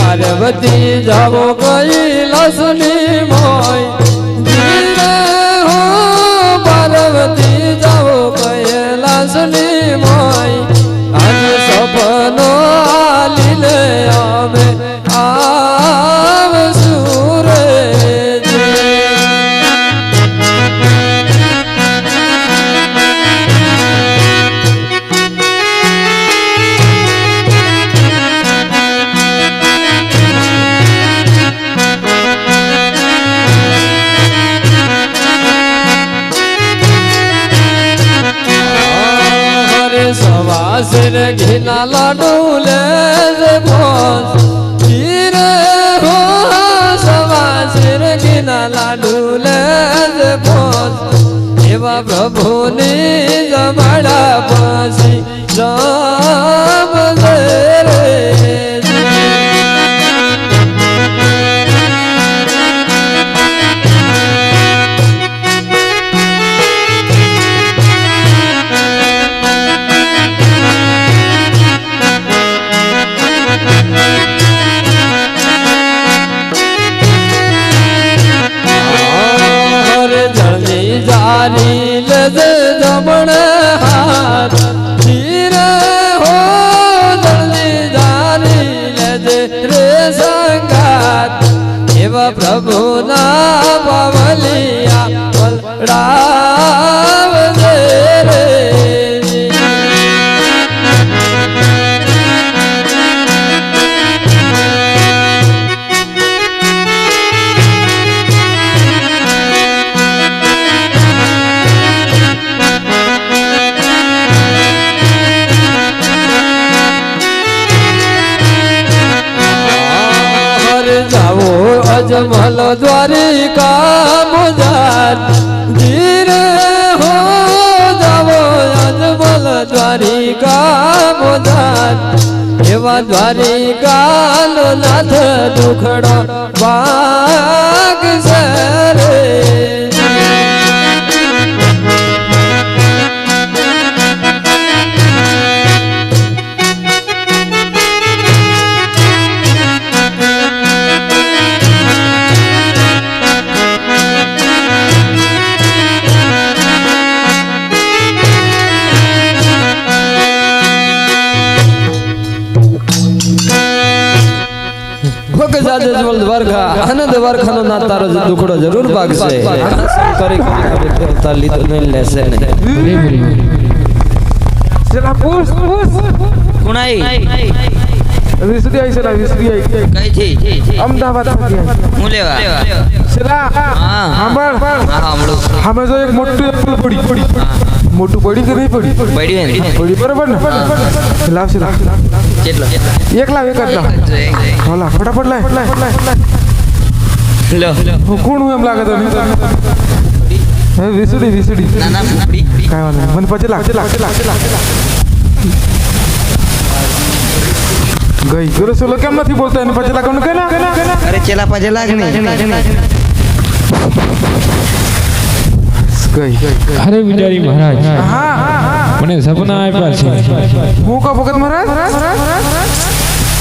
પાર્વતી જાવો કૈલાસની મોય ધીરે હો પાર્વતી જાવો કૈલાસની મોય આજ સપનો આલીને અમે આવશું રે सिर घिना लाडू ले भोज धीरे हो सवा सिर घिना लाडू ले भोज एवा प्रभु ने जमाड़ा पासी जाम रे जारी लज जमण हाथ धीरे हो जल्दी जारी लज रे संगात एवा प्रभु ना पवलिया बलराम रे अजमल द्वारिका मुजार धीरे हो जावो अजमल द्वारिका मुजार एवा द्वारिका लो नाथ दुखड़ो बाग सरे દ્વારકા આનંદ દ્વારકાનો ના તારો દુખડો જરૂર ભાગશે કરી દેવતા લીધો નહીં લેશે ને જરા પૂછ કુણાઈ વિસરી આઈ સલા વિસરી આઈ કઈ થી અમદાવાદ હું લેવા સલા હા સાંભળ હા સાંભળો અમે જો એક મોટું એપલ પડી મોટું પડી કે નહીં પડી પડી બરાબર ને લાવ સલા કેટલો એકલા એક જ હોલા ફટાફટ લો કોણ એમ લાગે તને હે વિસડી ના ના કાઈ વાંધો નહીં મને પછી લાગ ગઈ ગુરુ સોલો કેમ નથી બોલતા એને પછી લાગવાનું કે ના અરે ચેલા પાજે લાગ ને ગઈ અરે વિચારી મહારાજ હા મને સપના આપ્યા છે હું કો ભગત મહારાજ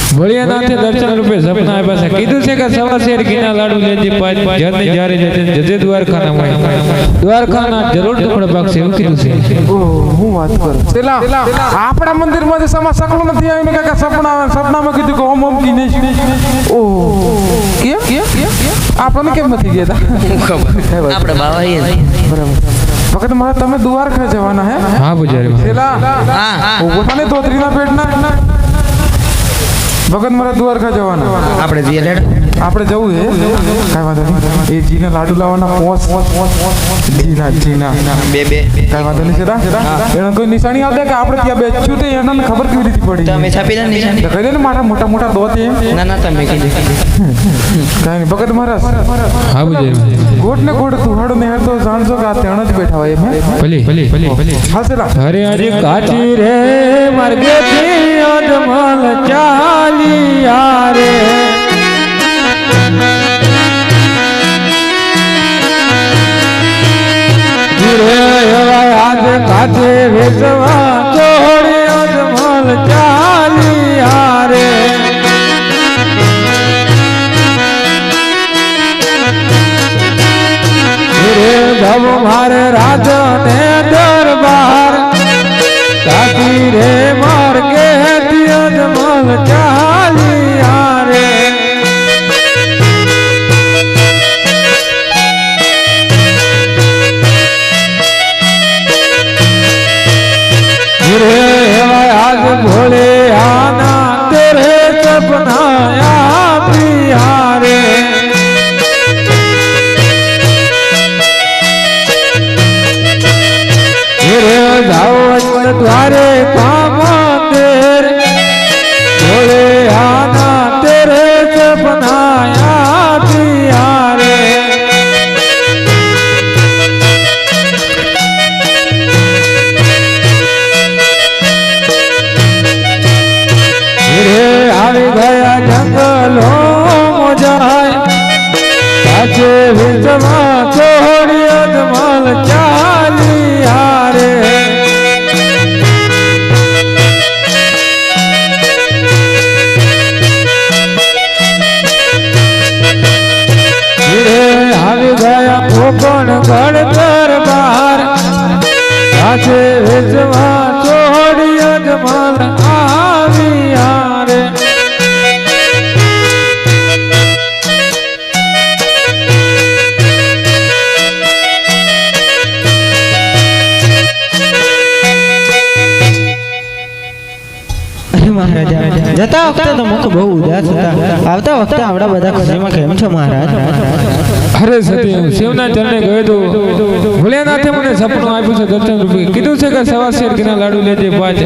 ભળિયાનાથે દર્શન રૂપે સપના આપ્યા છે કીધું છે કે સવા શેર ઘીના લાડુ લેજે પાંચ જરને જ્યારે જજે દ્વારકાના હોય દ્વારકાના જરૂર ટુકડો પાકશે એવું કીધું છે હું વાત કરું પેલા આપણા મંદિરમાંથી સમા સકલો નથી આવી મેં કાકા સપનામાં કીધું કે ઓમ કીને ઓ કેમ આપણને કેમ નથી ગયા આપણે બાવા બરાબર વખત મારા તમે દ્વારકા જવાના હે હા પૂજારી પેલા હા ઓઠાને તોતરીના પેટના ભગત મારા દ્વારકા જવાના આપણે જવું છે કાઈ વાંધો નહીં એ જીના લાડુ લાવવાના પોસ જીના બે કાઈ વાંધો નહીં સેરા એનો કોઈ નિશાની આવડે કે આપણે ત્યાં બેઠું તે એને ખબર કેવી રીતે પડી તમે છાપી દે નિશાની કહી દે ને મારા મોટા દોત એમ ના તમે કીધું કાઈ નહીં ભગત મહારાજ હા પૂજારી ગોટ ને ગોટ તુહાડો ને તો જાણજો કે આ તેણ જ બેઠા હોય ભલે હા સેરા હરે હરે કાચી રે માર્ગેથી અજમલ ચાલિયા રે આજ કાચે વેચવા તોડી અજમલ ચાલિયા રે સબ મારે રાજા ને દરબાર તાકી રે માર કે અજમલ ચાલિયા રે आज भोले आना तेरे सपना प्यारे द्वारे काम तेरे भोले आना तेरे सपना प्यारे આવી ગયા જંગલો મોજાય સાચે વિચમાં છોડી અજમલ ચાલિયા રે આવી ગયા કોકણ ગઢ દરબાર સાચે વિચમાં છોડી અજમલ આવ્યા રે મહારાજ જતા વખતે તો મુખ બહુ ઉદાસ હતા આવતા વખતે આવડા બધા ખુશીમાં કેમ છો મહારાજ અરે સતી હું શિવના ચરણે ગયો તો ભોલેનાથે મને સપનું આપ્યું છે દર્શન રૂપે કીધું છે કે સવા શેર ઘીના લાડુ લેજે પાંચ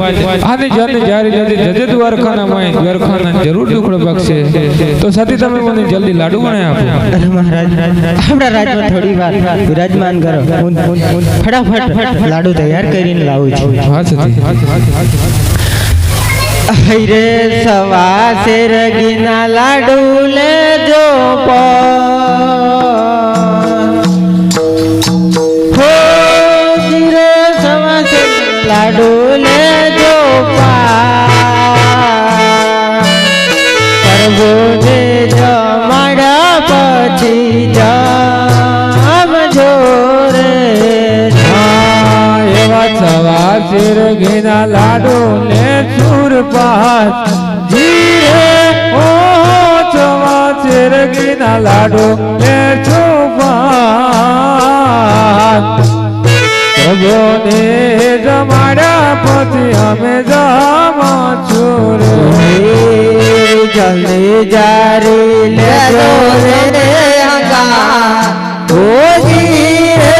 આને જાને જારી જતી જજે દ્વારખાના માય દ્વારખાના જરૂર દુખડો બક્ષે તો સતી તમે મને જલ્દી લાડુ વણે આપો અરે મહારાજ આપણા રાજમાં થોડી વાર વિરાજમાન કરો હું ફટાફટ લાડુ તૈયાર કરીને લાવું છું હા સતી હૈરે સવા શેર ઘીના લાડુ લેજો હો ધીરે સવા શેર લાડુ લેજો પ્રભુને જમાડ્યા પછી જમજો રે એવા સવા શેર ઘીના લાડુ લે સુર પાસ જીરે ઓ સવા શેર ઘીના લાડુ લે છુપાસ પ્રભુને જમાડ્યા પછી અમે જમાશું રે જલ્દી જારી લેજો રે અંગા ઓજી રે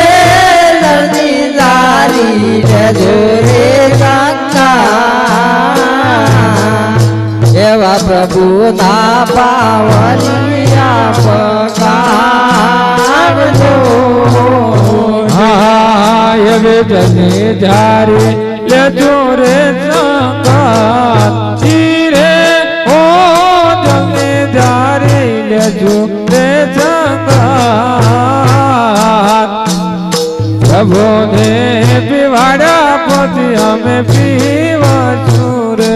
જલ્દી જારી લેજો રે ગંગા એવા પ્રભુ ના પાવલિયા પકાવજો હા એવે જને જારી લેજો રે સંગાત ધીરે ઓ જને જારી લેજો રે સંગાત પ્રભુને પીવાડા પછી અમે પીવાશું રે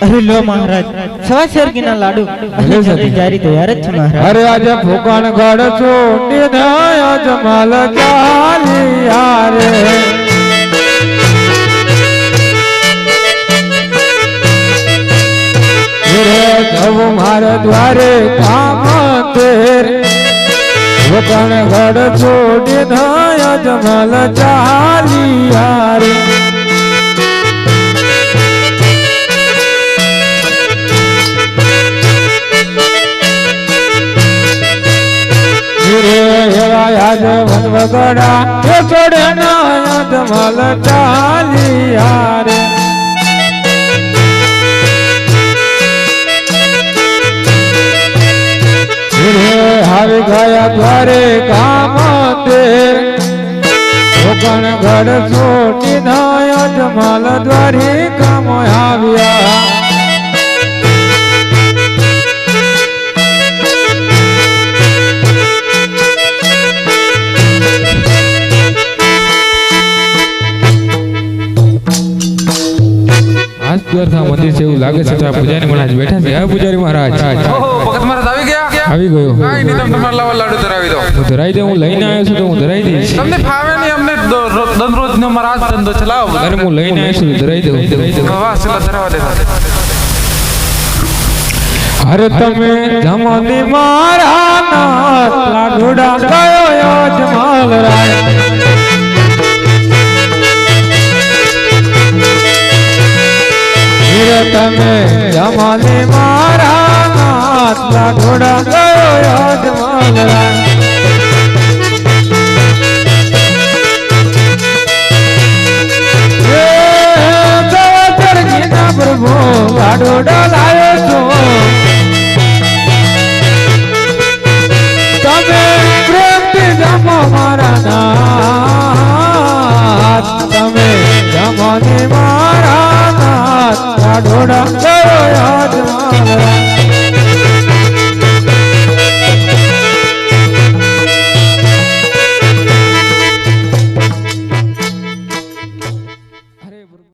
અરે લો મહારાજ સવા શેર ઘીના લાડુ જારી તૈયાર જ છે મહારાજ અરે આજે ફૂકણ ગઢ છોડી દયા જમાલ ચાલિયા રે જવું મારે દ્વારે કામ તેર ફૂકણ ગઢ છોડી દયા જમાલ ચાલિયા રે આજ વનવગડા છોડે ના જમલ ચાલિયા રે આવી ગયા દ્વારે કામ તેર કોકણ ગઢ છોડી નાય જમલ દ્વારે કામ આવ્યા દ્વારકા મંદિર છે એવું લાગે છે તો આ પૂજારી મહારાજ બેઠા છે આ પૂજારી મહારાજ ભગત મહારાજ આવી ગયા આવી ગયો કાંઈ નહીં, તમે તમારા લાવા લાડુ ધરાવી દો. હું ધરાઈ દે, હું લઈને આવ્યો છું તો હું ધરાઈ દઈશ. તમને ફાવે નહીં, અમને દરરોજ નો મારા હાથ ધંધો ચલાવો. અરે હું લઈને આવ્યો છું, ધરાઈ દઉં. વાહ, ચલા ધરાવા દે. હર તમે જમાની મારા નાથ લાડુડા ગયો યજમાલ રાય. હર તમે જમાની મારા નાથ લાડુડા ગયો યજમાલ રાય. પ્રભુ લાડુડા લાયો છો, તમે પ્રેમથી જમો મારા નાથ, તમે જમો ને મારા નાથ લાડુડા ગયો યજમાન રાય.